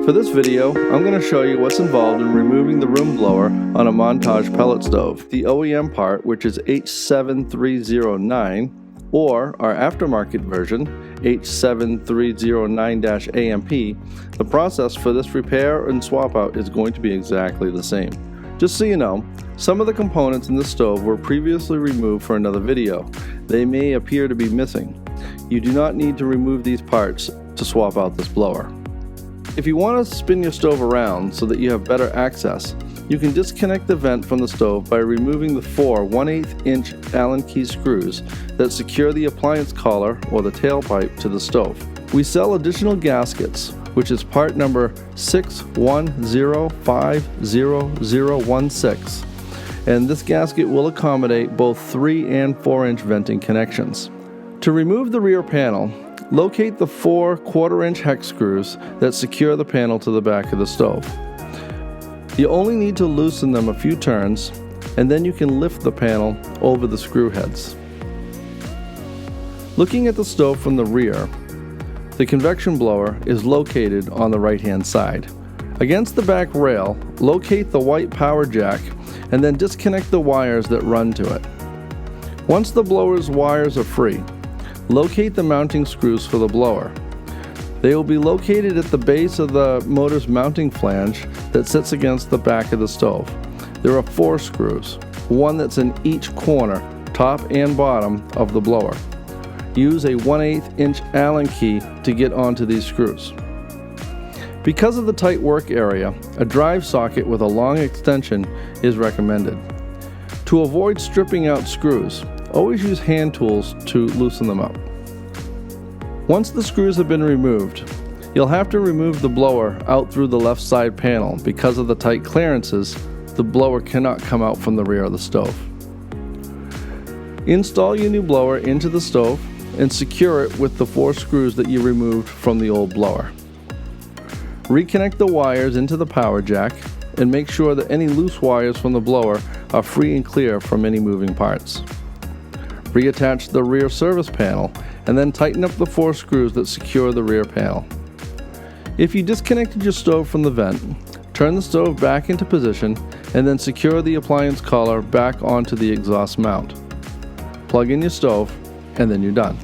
For this video, I'm going to show you what's involved in removing the room blower on a Montage pellet stove. The OEM part, which is H7309, or our aftermarket version, H7309-AMP, the process for this repair and swap out is going to be exactly the same. Just so you know, some of the components in the stove were previously removed for another video. They may appear to be missing. You do not need to remove these parts to swap out this blower. If you want to spin your stove around so that you have better access, you can disconnect the vent from the stove by removing the four 1/8-inch Allen key screws that secure the appliance collar or the tailpipe to the stove. We sell additional gaskets, which is part number 610500016, and this gasket will accommodate both 3 and 4-inch venting connections. To remove the rear panel, locate the 4 1/4-inch hex screws that secure the panel to the back of the stove. You only need to loosen them a few turns, and then you can lift the panel over the screw heads. Looking at the stove from the rear, the convection blower is located on the right-hand side. Against the back rail, locate the white power jack and then disconnect the wires that run to it. Once the blower's wires are free, locate the mounting screws for the blower. They will be located at the base of the motor's mounting flange that sits against the back of the stove. There are 4 screws, one that's in each corner, top and bottom, of the blower. Use a 1/8-inch Allen key to get onto these screws. Because of the tight work area, a drive socket with a long extension is recommended. To avoid stripping out screws, always use hand tools to loosen them up. Once the screws have been removed, you'll have to remove the blower out through the left side panel. Because of the tight clearances, the blower cannot come out from the rear of the stove. Install your new blower into the stove and secure it with the 4 screws that you removed from the old blower. Reconnect the wires into the power jack and make sure that any loose wires from the blower are free and clear from any moving parts. Reattach the rear service panel and then tighten up the 4 screws that secure the rear panel. If you disconnected your stove from the vent, turn the stove back into position and then secure the appliance collar back onto the exhaust mount. Plug in your stove and then you're done.